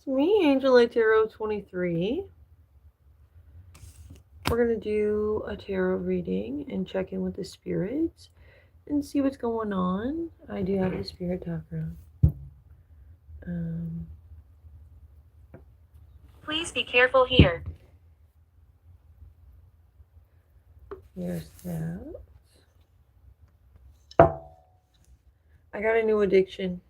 It's me, Angel Tarot 23. We're going to do a tarot reading and check in with the spirits and see what's going on. I do have the spirit talker on. Please be careful here. There's that. I got a new addiction.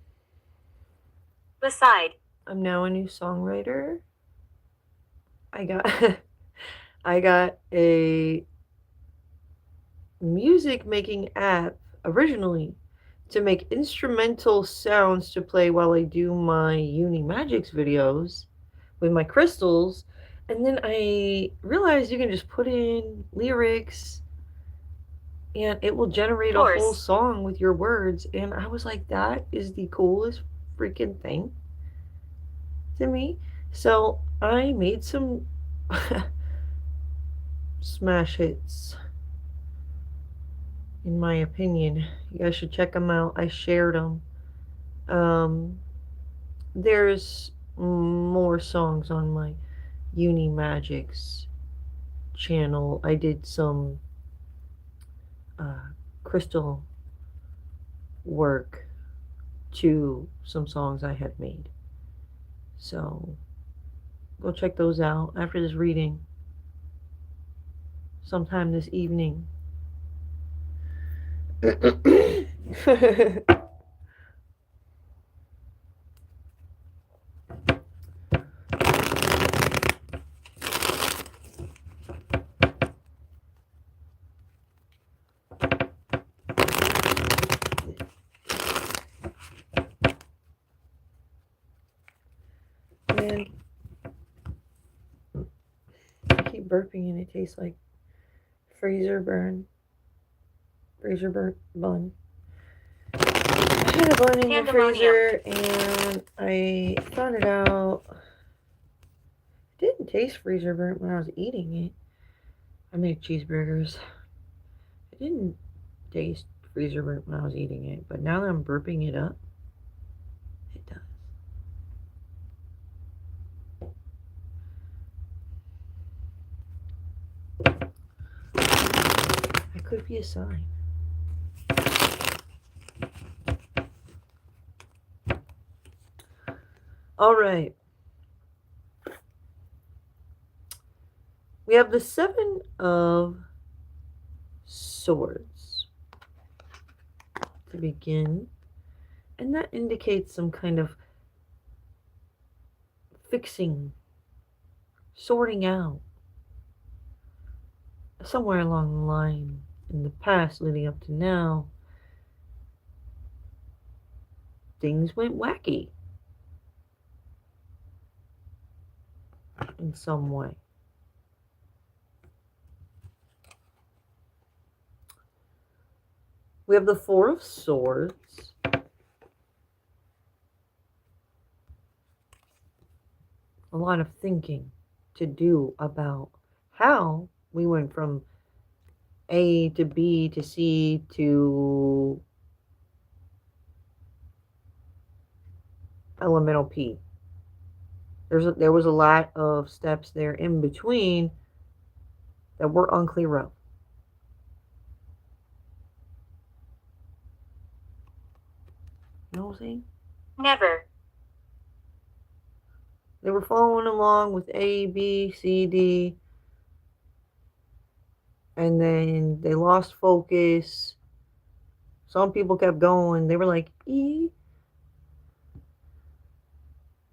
Beside. I'm now a new songwriter. I got I got a music making app originally to make instrumental sounds to play while I do my Uni Magics videos with my crystals. And then I realized you can just put in lyrics and it will generate a whole song with your words. And I was like, that is the coolest freaking thing to me. So I made some smash hits, in my opinion. You guys should check them out. I shared them. There's more songs on my Uni Magics channel. I did some crystal work to some songs I had made. So go check those out after this reading sometime this evening. Man, I keep burping and it tastes like freezer burnt bun. I had a bun in the freezer and I found it out. It didn't taste freezer burnt when I was eating it. I made cheeseburgers. It didn't taste freezer burnt when I was eating it, but now that I'm burping it up, it does. That could be a sign. All right. We have the Seven of Swords to begin, and that indicates some kind of fixing, sorting out, somewhere along the line in the past leading up to now. Things went wacky in some way. We have the Four of Swords. A lot of thinking to do about how we went from A to B to C to elemental P. There was a lot of steps there in between that we're unclear of. You know what I'm saying? Never. They were following along with A, B, C, D, and then they lost focus. Some people kept going. They were like E,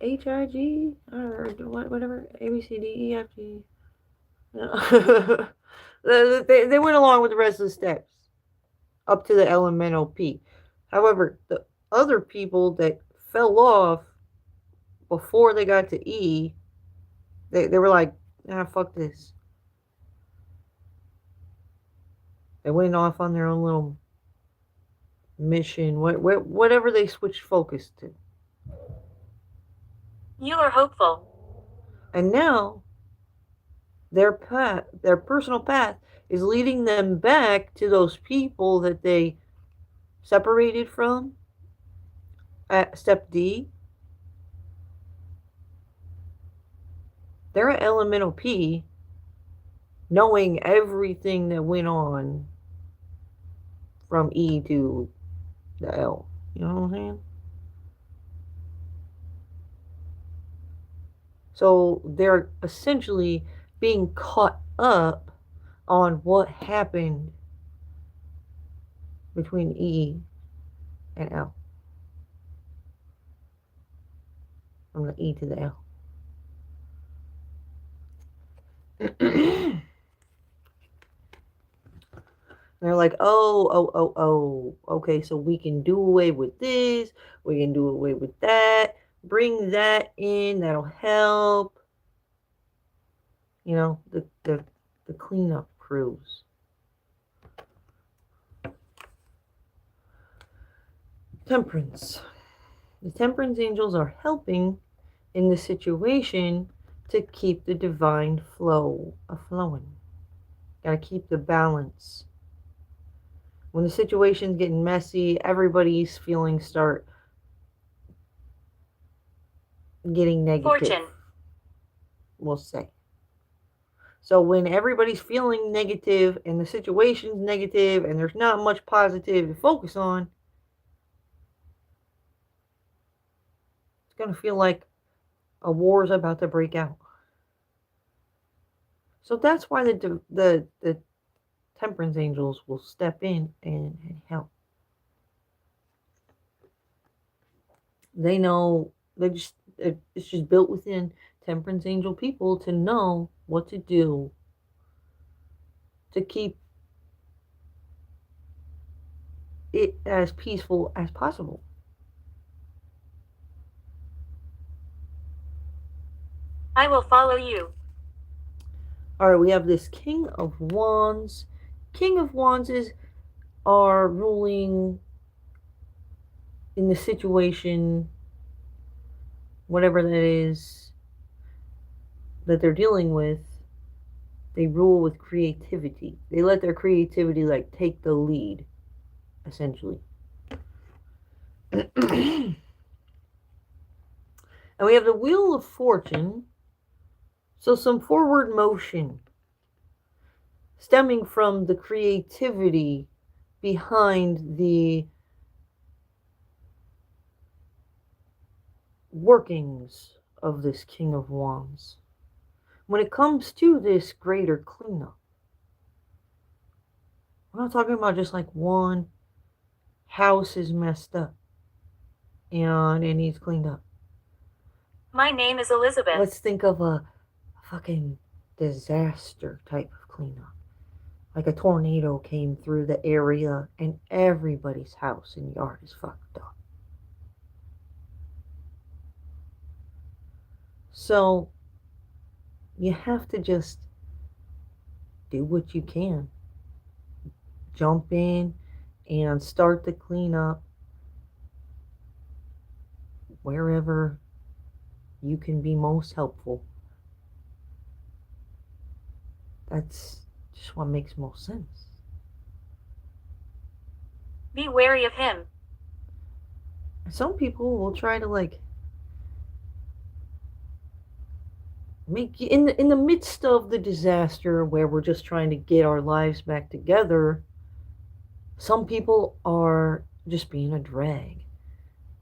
H, I, G, or whatever, A, B, C, D, E, F, G. No. They went along with the rest of the steps up to the elemental P. However, the other people that fell off before they got to E, they were like, fuck this. They went off on their own little mission, whatever they switched focus to. You are hopeful. And now their personal path is leading them back to those people that they separated from at step D. They're at elemental P, knowing everything that went on from E to the L. You know what I'm saying? So they're essentially being caught up on what happened between E and L. From the E to the L. They're like, okay, so we can do away with this, we can do away with that, bring that in, that'll help. You know, the cleanup crews. Temperance. The temperance angels are helping in the situation to keep the divine flow flowing. Gotta keep the balance. When the situation's getting messy, everybody's feelings start getting negative. Fortune. We'll say. So when everybody's feeling negative and the situation's negative and there's not much positive to focus on, it's going to feel like a war is about to break out. So that's why the temperance angels will step in and help. They know it's just built within temperance angel people to know what to do to keep it as peaceful as possible. I will follow you. All right, we have this King of Wands. King of Wands are ruling in the situation, whatever that is that they're dealing with. They rule with creativity. They let their creativity like take the lead, essentially. And we have the Wheel of Fortune. So some forward motion stemming from the creativity behind the workings of this King of Wands. When it comes to this greater cleanup, we're not talking about just like one house is messed up and it needs cleaned up. My name is Elizabeth. Let's think of a fucking disaster type of cleanup. Like a tornado came through the area and everybody's house and yard is fucked up. So you have to just do what you can. Jump in and start the cleanup wherever you can be most helpful. That's just what makes most sense. Be wary of him. Some people will try to like make in the midst of the disaster where we're just trying to get our lives back together. Some people are just being a drag.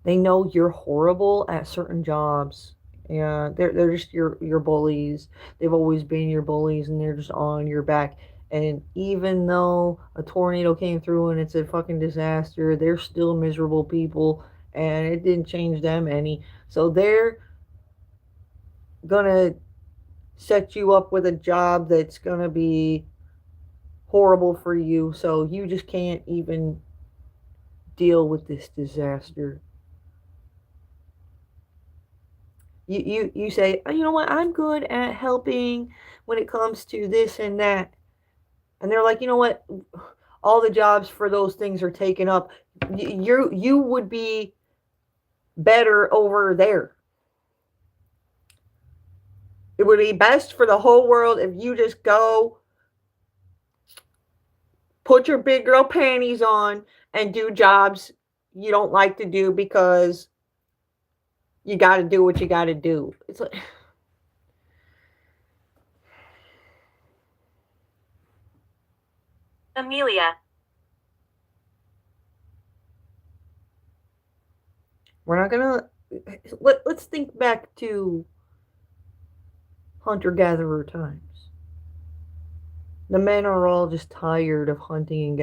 They know you're horrible at certain jobs. Yeah, they're just your bullies. They've always been your bullies, and they're just on your back. And even though a tornado came through and it's a fucking disaster, they're still miserable people, and it didn't change them any. So they're gonna set you up with a job that's gonna be horrible for you. So you just can't even deal with this disaster. You say, oh, you know what, I'm good at helping when it comes to this and that. And they're like, you know what, all the jobs for those things are taken up. You would be better over there. It would be best for the whole world if you just go put your big girl panties on and do jobs you don't like to do because you got to do what you got to do. It's like Amelia. We're not gonna. Let's think back to hunter-gatherer times. The men are all just tired of hunting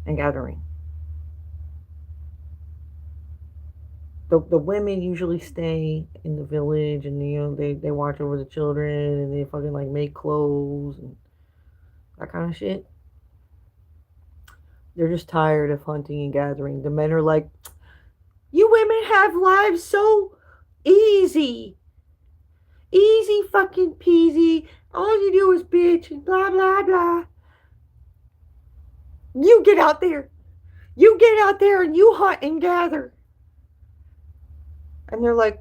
and gathering. The women usually stay in the village, and they watch over the children, and they fucking like make clothes and that kind of shit. They're just tired of hunting and gathering. The men are like, you women have lives so easy. Easy fucking peasy. All you do is bitch and blah blah blah. You get out there. You get out there and you hunt and gather. And they're like,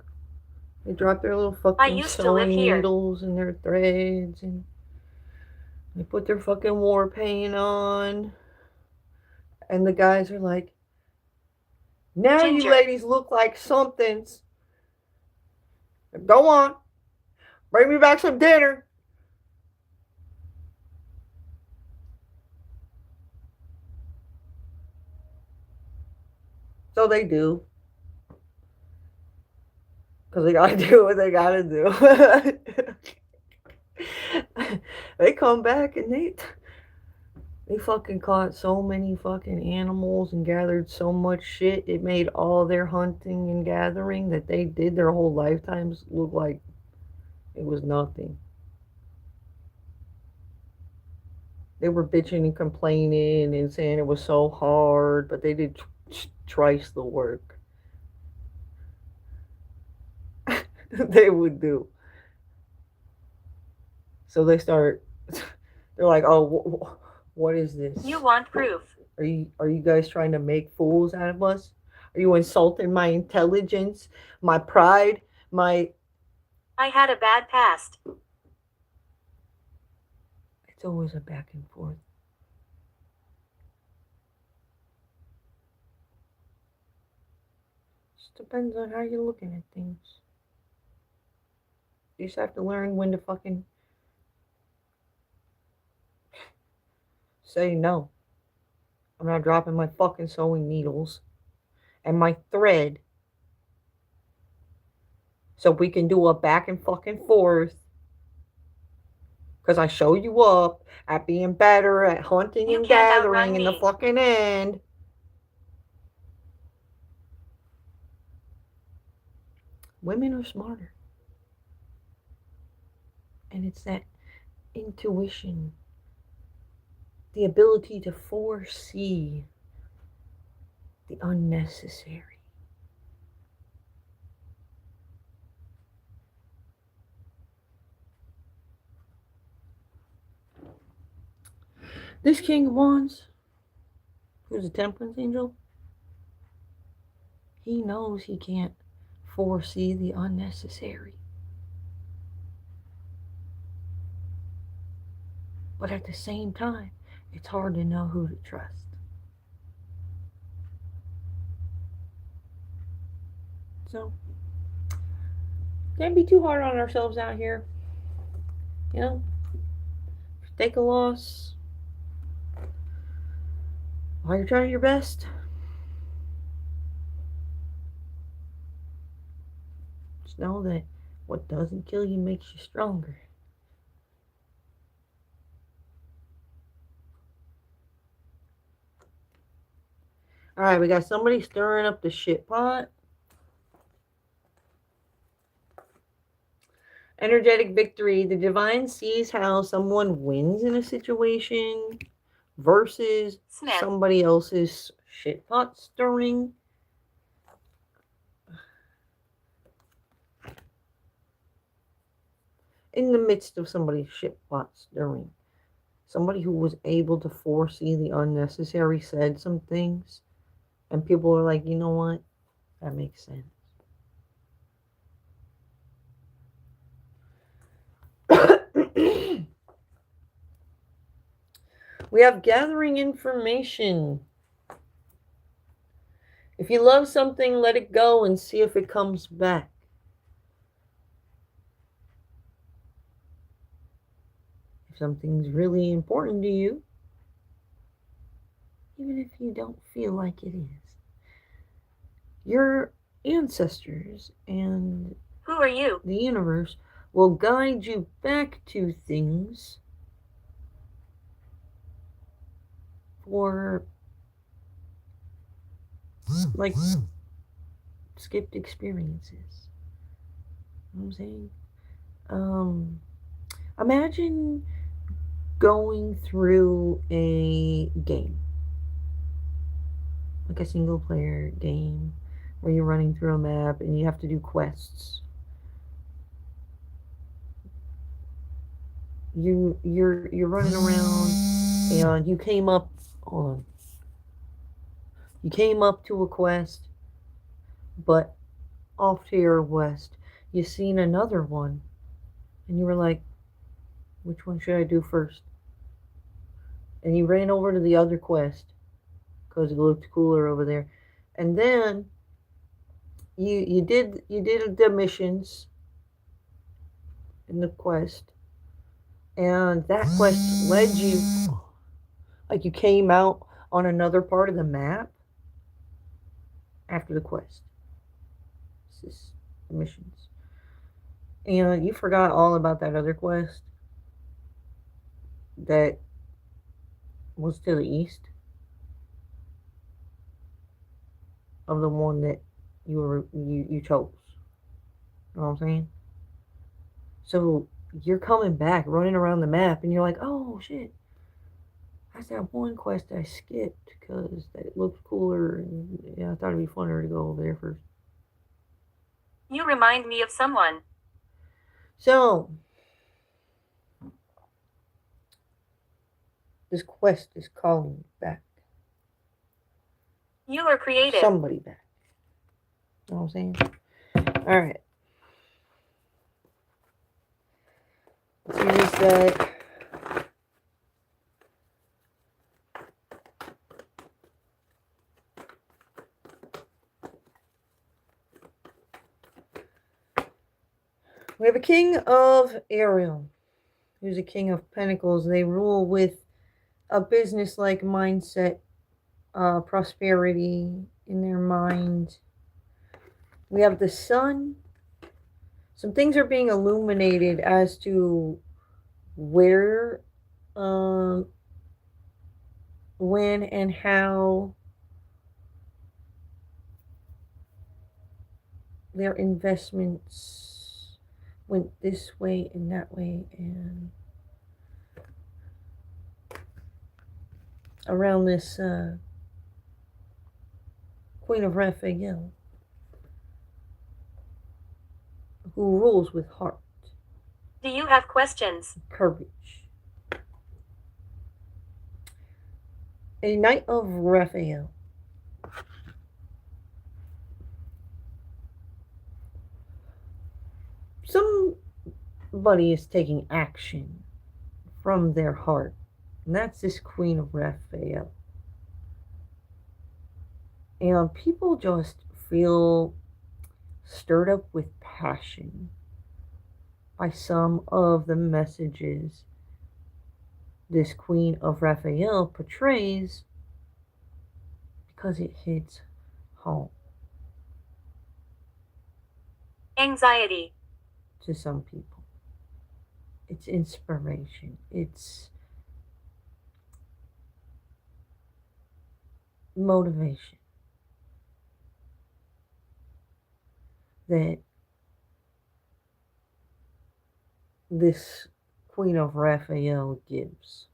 they drop their little fucking sewing needles and their threads, and they put their fucking war paint on. And the guys are like, now Ginger. You ladies look like somethings. Go on. Bring me back some dinner. So they do. Because they gotta do what they gotta do. They come back and they fucking caught so many fucking animals and gathered so much shit. It made all their hunting and gathering that they did their whole lifetimes look like it was nothing. They were bitching and complaining and saying it was so hard, but they did twice the work. They would do. So they're like, oh, what is this? You want proof? Are you guys trying to make fools out of us? Are you insulting my intelligence, my pride, my... I had a bad past. It's always a back and forth. Just depends on how you're looking at things. You just have to learn when to fucking say no. I'm not dropping my fucking sewing needles and my thread so we can do a back and fucking forth. Because I show you up at being better at hunting and gathering in the fucking end. Women are smarter. And it's that intuition, the ability to foresee the unnecessary. This King of Wands, who's a temperance angel, he knows he can't foresee the unnecessary. But at the same time, it's hard to know who to trust. So, can't be too hard on ourselves out here. You know, take a loss while you're trying your best. Just know that what doesn't kill you makes you stronger. All right, we got somebody stirring up the shit pot. Energetic victory. The divine sees how someone wins in a situation versus somebody else's shit pot stirring. In the midst of somebody's shit pot stirring, somebody who was able to foresee the unnecessary said some things. And people are like, you know what? That makes sense. We have gathering information. If you love something, let it go and see if it comes back. If something's really important to you, even if you don't feel like it is. Your ancestors and Who are you? the universe will guide you back to things for like skipped experiences. You know what I'm saying? Imagine going through a game, like a single player game where you're running through a map and you have to do quests. You're running around and you came up hold on. You came up to a quest, but off to your west you seen another one and you were like, which one should I do first? And you ran over to the other quest because it looked cooler over there. And then you did the missions in the quest, and that quest led you, like you came out on another part of the map after the quest. This is the missions, and you forgot all about that other quest that was to the east of the one that you chose. You know what I'm saying? So you're coming back, running around the map, and you're like, oh shit, that's that one quest I skipped because that looked cooler, and yeah, I thought it'd be funner to go over there first. You remind me of someone. So this quest is calling back You are creative. somebody back. You know what I'm saying? All right. Let's use that. We have a king of Ariel, who's a king of pentacles. They rule with a business-like mindset, prosperity in their mind. We have the sun. Some things are being illuminated as to where, when, and how their investments went this way and that way, and around this Queen of Raphael, who rules with heart, Do you have questions? courage. A Knight of Raphael. Somebody is taking action from their heart, and that's this Queen of Raphael. And people just feel stirred up with passion by some of the messages this Queen of Raphael portrays because it hits home Anxiety. to some people. It's inspiration. It's motivation that this Queen of Raphael gives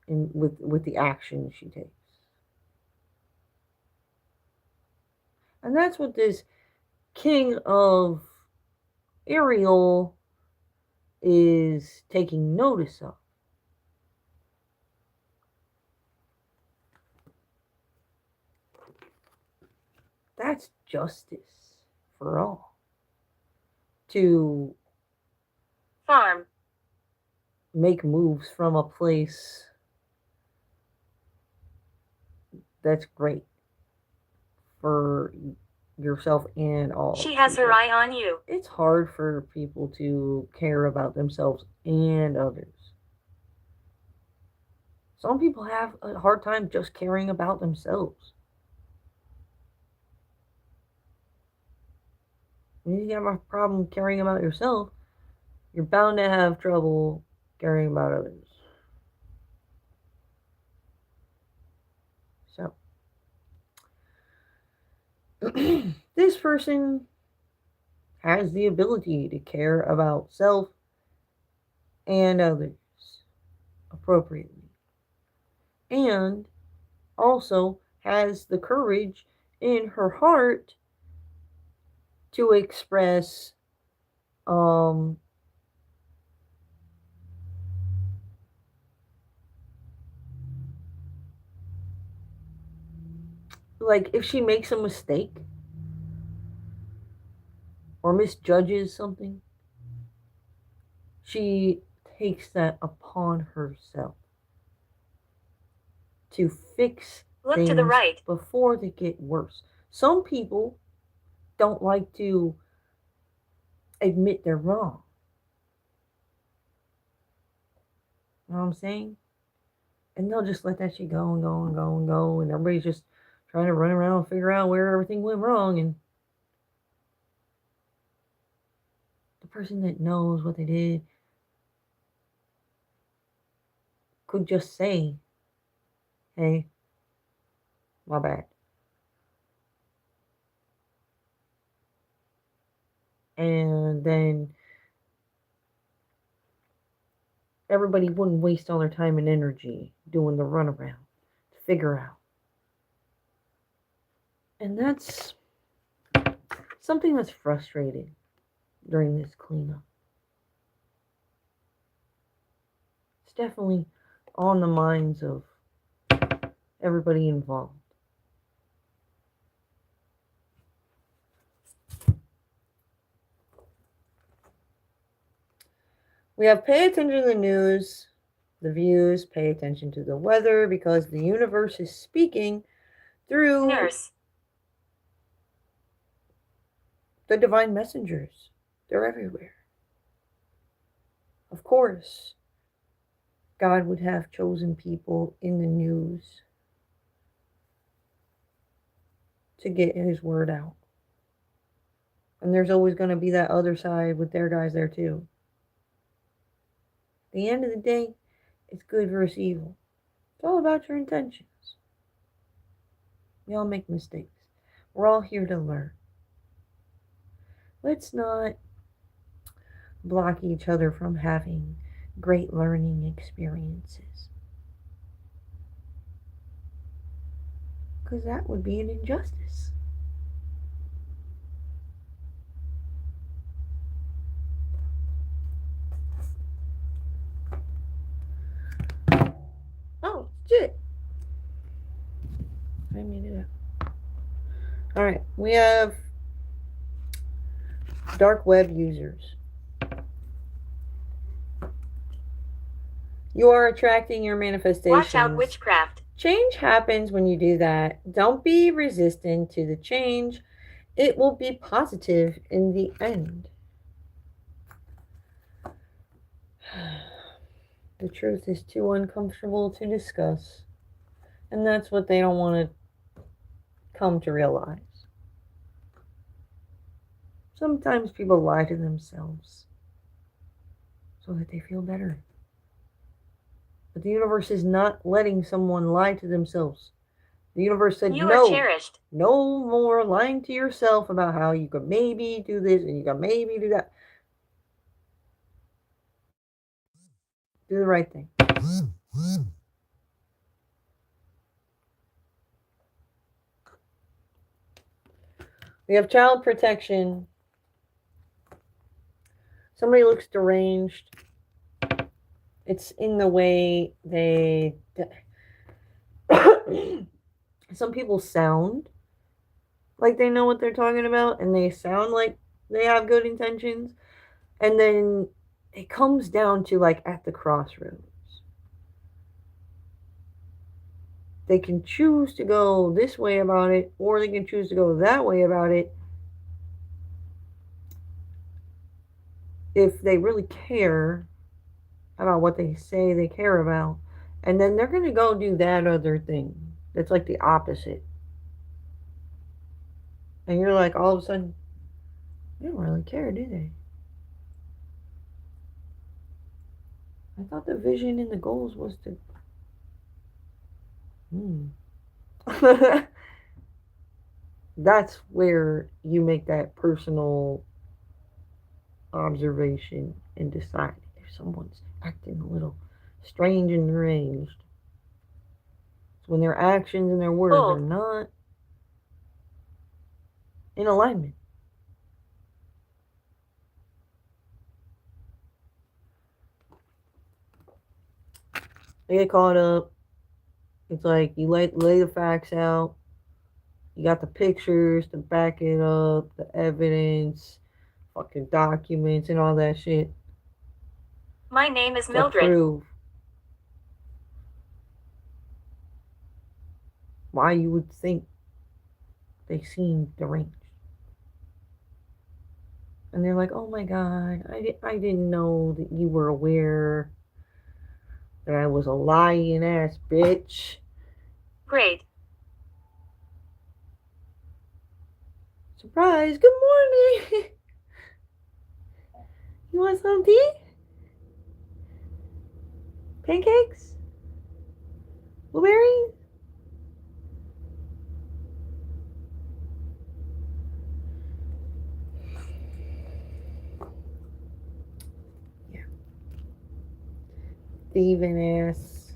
in with the action she takes. And that's what this King of Ariel is taking notice of. That's justice for all. To Farm. make moves from a place that's great for yourself and all She has her people. eye on you. It's hard for people to care about themselves and others. Some people have a hard time just caring about themselves. When you have a problem caring about yourself, you're bound to have trouble caring about others. So, this person has the ability to care about self and others appropriately, and also has the courage in her heart to express um like if she makes a mistake or misjudges something, she takes that upon herself to fix Look things to the right. before they get worse. Some people don't like to admit they're wrong. You know what I'm saying? And they'll just let that shit go and go and go and go, and everybody's just trying to run around and figure out where everything went wrong. And the person that knows what they did could just say, hey, my bad. And then everybody wouldn't waste all their time and energy doing the runaround to figure out. And that's something that's frustrating during this cleanup. It's definitely on the minds of everybody involved. We have pay attention to the news, the views, pay attention to the weather, because the universe is speaking through Nurse. the divine messengers. They're everywhere. Of course, God would have chosen people in the news to get his word out. And there's always going to be that other side with their guys there too. At the end of the day, it's good versus evil. It's all about your intentions. We all make mistakes. We're all here to learn. Let's not block each other from having great learning experiences, because that would be an injustice. Oh, shit. I made it up. Alright, we have dark web users. You are attracting your manifestations. Watch out, witchcraft. Change happens when you do that. Don't be resistant to the change. It will be positive in the end. The truth is too uncomfortable to discuss. And that's what they don't want to come to realize. Sometimes people lie to themselves so that they feel better. But the universe is not letting someone lie to themselves. The universe said, You no, are cherished. no more lying to yourself about how you could maybe do this and you could maybe do that. Do the right thing. We have child protection. Somebody looks deranged. It's in the way they... Some people sound like they know what they're talking about, and they sound like they have good intentions, and then it comes down to like at the crossroads. They can choose to go this way about it, or they can choose to go that way about it if they really care about what they say they care about. And then they're going to go do that other thing that's like the opposite. And you're like, all of a sudden, they don't really care, do they? I thought the vision and the goals was to. That's where you make that personal observation and decide if someone's acting a little strange and deranged. It's when their actions and their words are Bold. not in alignment. They get caught up. It's like you lay the facts out. You got the pictures to back it up, the evidence, fucking documents, and all that shit My name is to Mildred. prove why you would think they seem deranged. And they're like, oh my god, I didn't know that you were aware that I was a lying ass bitch. Great. Surprise, good morning. You want some tea? Pancakes? Blueberries? Yeah. Thieving ass.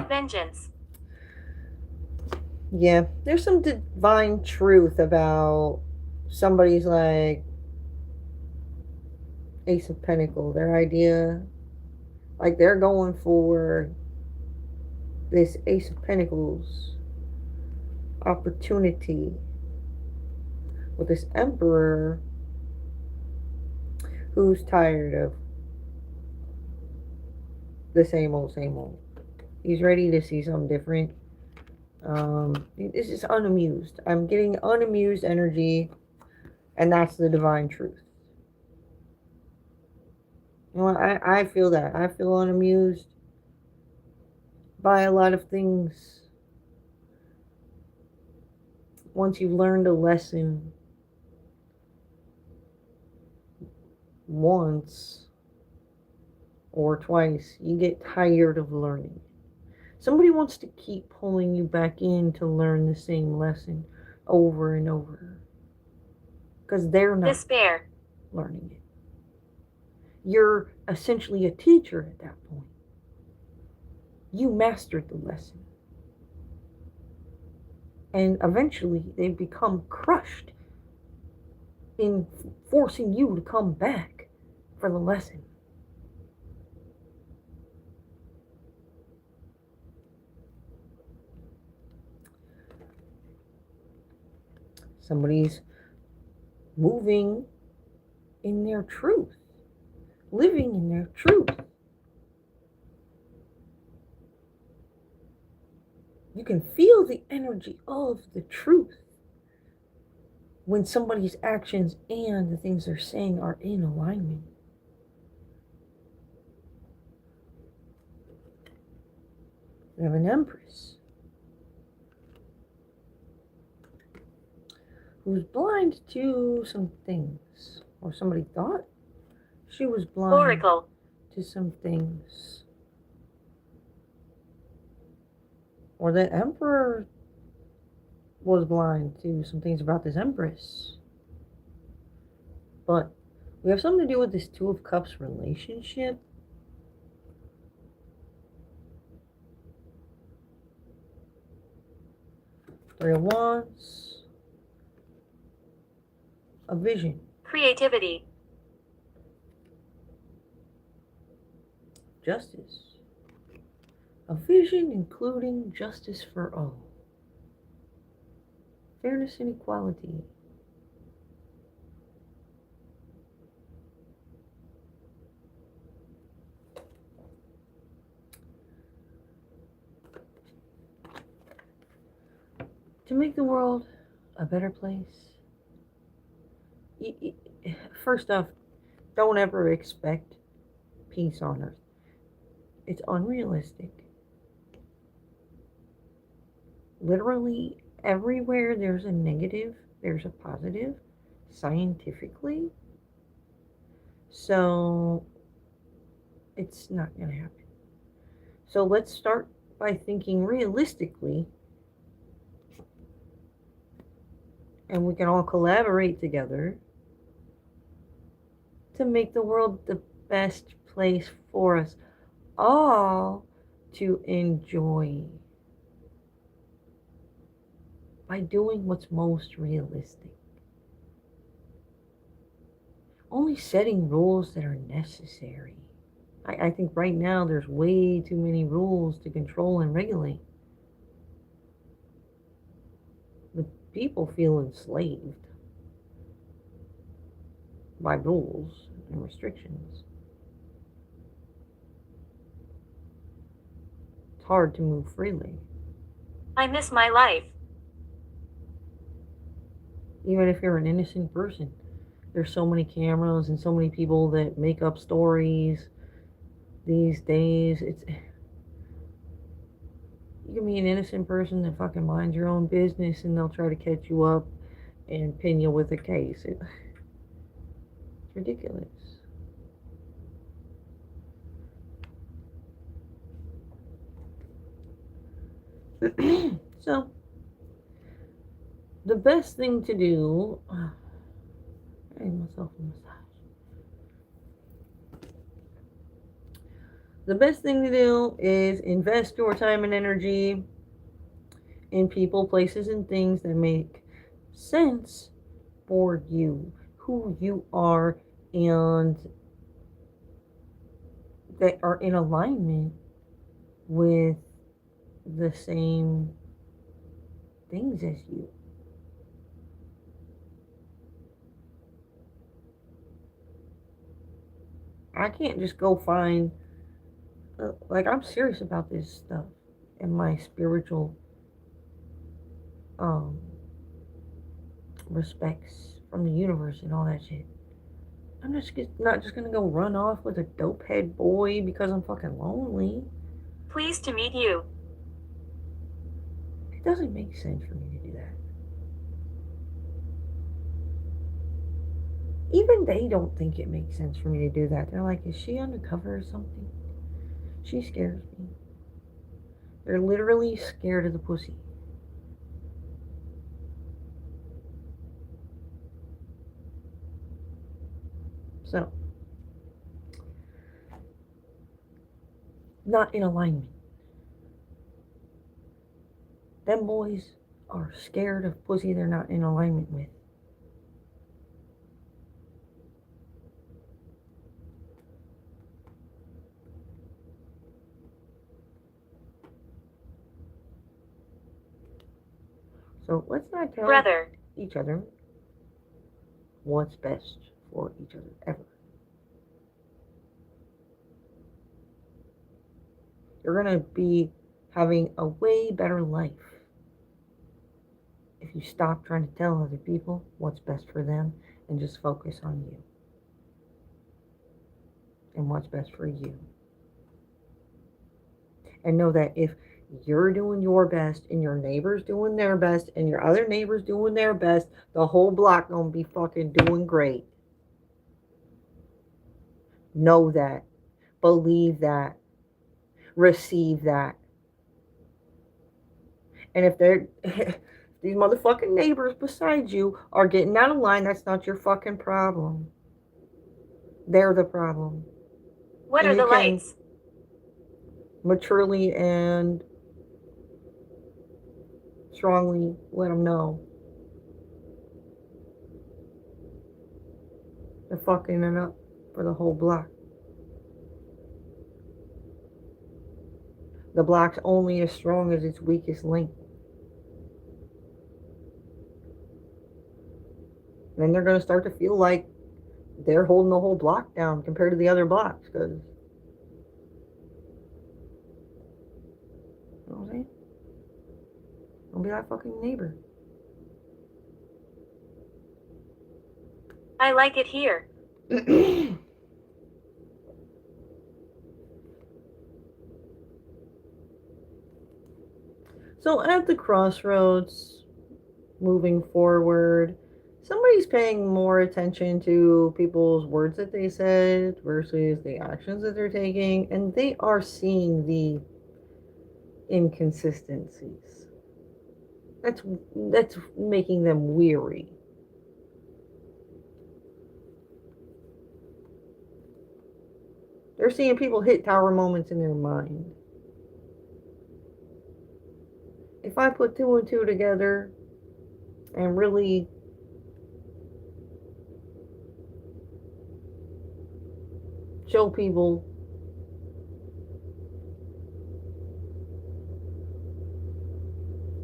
Vengeance. Yeah, there's some divine truth about somebody's like Ace of Pentacles, their idea. Like they're going for this Ace of Pentacles opportunity with this Emperor who's tired of the same old, same old. He's ready to see something different. This is unamused. I'm getting unamused energy, and that's the divine truth. You know, I feel that. I feel unamused by a lot of things. Once you've learned a lesson once or twice, you get tired of learning. Somebody wants to keep pulling you back in to learn the same lesson over and over because they're not Despair. learning it. You're essentially a teacher at that point. You mastered the lesson. And eventually they become crushed in forcing you to come back for the lesson. Somebody's moving in their truth, living in their truth. You can feel the energy of the truth when somebody's actions and the things they're saying are in alignment. We have an Empress who's blind to some things, or somebody thought she was blind Oracle. to some things. Or the Emperor was blind to some things about this Empress. But we have something to do with this Two of Cups relationship. Three of Wands. A vision. Creativity. Justice. A vision including justice for all. Fairness and equality. make the world a better place, first off, don't ever expect peace on earth. It's unrealistic. Literally everywhere there's a negative, there's a positive, scientifically. So it's not going to happen. So let's start by thinking realistically, and we can all collaborate together to make the world the best place for us all to enjoy by doing what's most realistic. Only setting rules that are necessary. I think right now there's way too many rules to control and regulate. The people feel enslaved by rules and restrictions. It's hard to move freely. I miss my life. Even if you're an innocent person, there's so many cameras and so many people that make up stories these days. You can be an innocent person that fucking minds your own business and they'll try to catch you up and pin you with a case. It's ridiculous. So, the best thing to do, I made myself a massage. The best thing to do is invest your time and energy in people, places, and things that make sense for you, who you are, and that are in alignment with the same things as you. I can't just go find, I'm serious about this stuff and my spiritual respects from the universe and all that shit. I'm not just gonna go run off with a dope head boy because I'm fucking lonely. Pleased to meet you. It doesn't make sense for me to do that. Even they don't think it makes sense for me to do that. They're like, is she undercover or something? She scares me. They're literally scared of the pussy. So, not in alignment. Them boys are scared of pussy they're not in alignment with. So let's not tell each other what's best for each other ever. You're going to be having a way better life if you stop trying to tell other people what's best for them and just focus on you and what's best for you. And know that if you're doing your best and your neighbor's doing their best and your other neighbor's doing their best, the whole block gonna be fucking doing great. Know that. Believe that. Receive that. And if these motherfucking neighbors beside you are getting out of line, that's not your fucking problem. They're the problem. What are the lights? Maturely and strongly let them know. They're fucking it up for the whole block. The block's only as strong as its weakest link. Then they're going to start to feel like they're holding the whole block down compared to the other blocks. Because, you know what I'm saying? Don't be that fucking neighbor. I like it here. So at the crossroads, moving forward, somebody's paying more attention to people's words that they said versus the actions that they're taking, and they are seeing the inconsistencies. That's making them weary. They're seeing people hit tower moments in their mind. If I put two and two together and really show people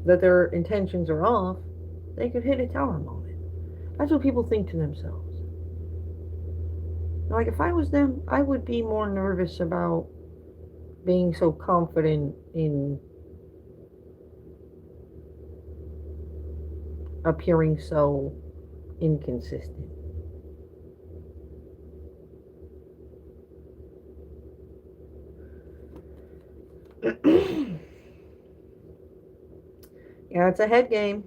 that their intentions are off, they could hit a tower moment. That's what people think to themselves. Like, if I was them, I would be more nervous about being so confident in appearing so inconsistent. Yeah, it's a head game.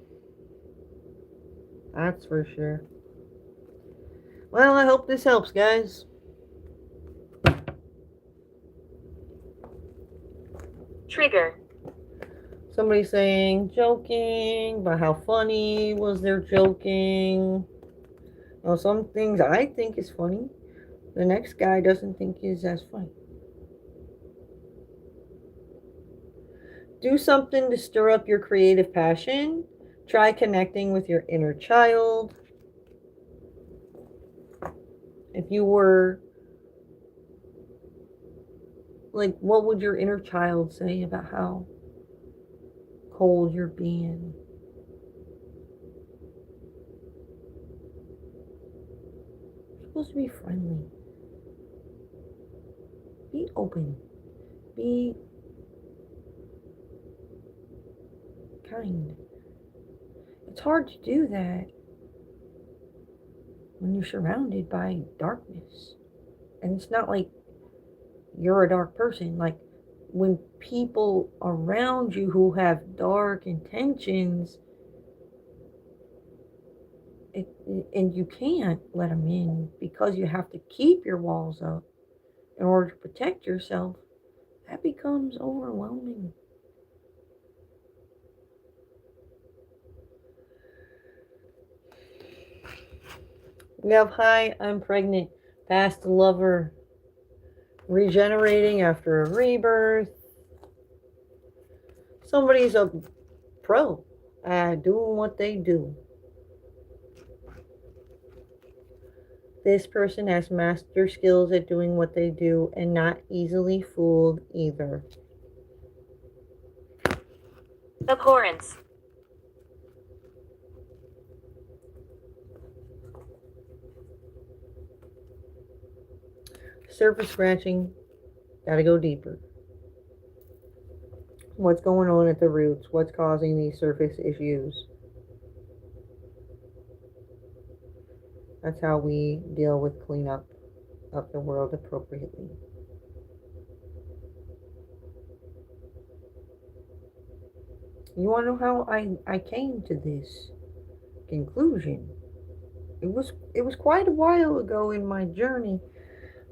That's for sure. Well, I hope this helps, guys. Trigger. Somebody saying joking, but how funny was their joking? Well, some things I think is funny, the next guy doesn't think is as funny. Do something to stir up your creative passion. Try connecting with your inner child. If you were, like, what would your inner child say about how cold you're being? You're supposed to be friendly. Be open. Be kind. It's hard to do that when you're surrounded by darkness. And it's not like you're a dark person. Like, when people around you who have dark intentions, and you can't let them in because you have to keep your walls up in order to protect yourself, that becomes overwhelming. We have hi, I'm pregnant, past lover, regenerating after a rebirth. Somebody's a pro at doing what they do. This person has master skills at doing what they do and not easily fooled either. Abhorrence. Surface scratching, gotta go deeper. What's going on at the roots? What's causing these surface issues? That's how we deal with cleanup of the world appropriately. You want to know how I came to this conclusion? It was quite a while ago in my journey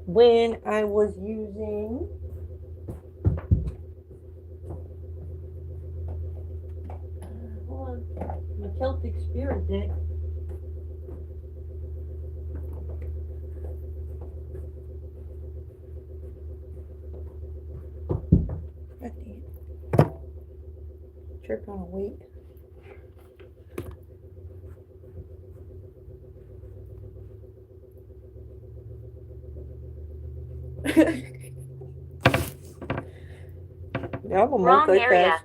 when I was using my Celtic Spirit deck. Trip on a weight. Yeah, I'm a Wrong area.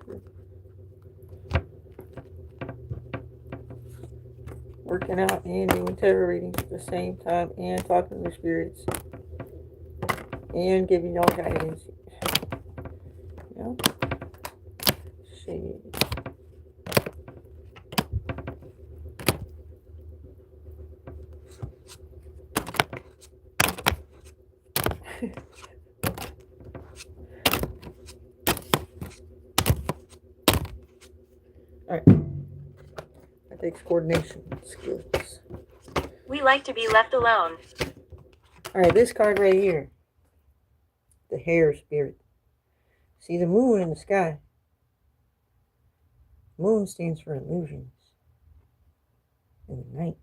Working out and doing tarot readings at the same time, and talking to the spirits, and giving y'all guidance. Yeah. Shit. Alright. That takes coordination skills. We like to be left alone. Alright, this card right here. The hare spirit. See the moon in the sky. Moon stands for illusions in the night.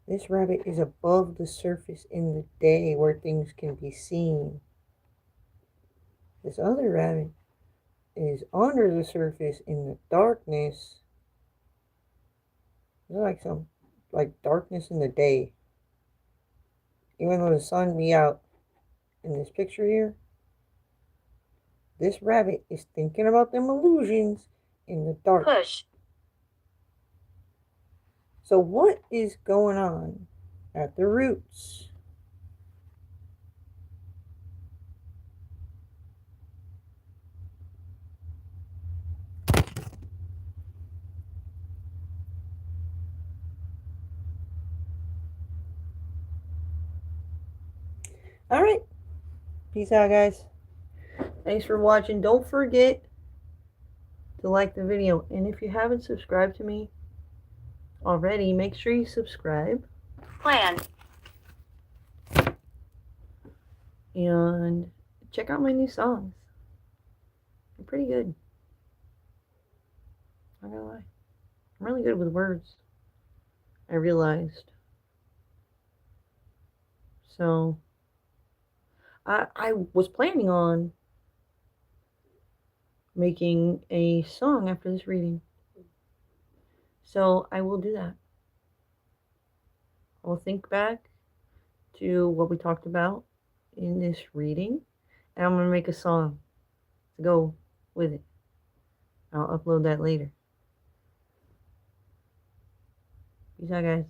This rabbit is above the surface in the day where things can be seen. This other rabbit is under the surface in the darkness. It's like darkness in the day. Even though the sun be out in this picture here, this rabbit is thinking about them illusions in the dark. Push. So what is going on at the roots? All right. Peace out, guys. Thanks for watching. Don't forget to like the video. And if you haven't subscribed to me already, make sure you subscribe. Plan. And check out my new songs. They're pretty good. Not gonna lie. I'm really good with words. I realized. So I was planning on making a song after this reading. So I will do that. I will think back to what we talked about in this reading, and I'm going to make a song to go with it. I'll upload that later. Peace out, guys.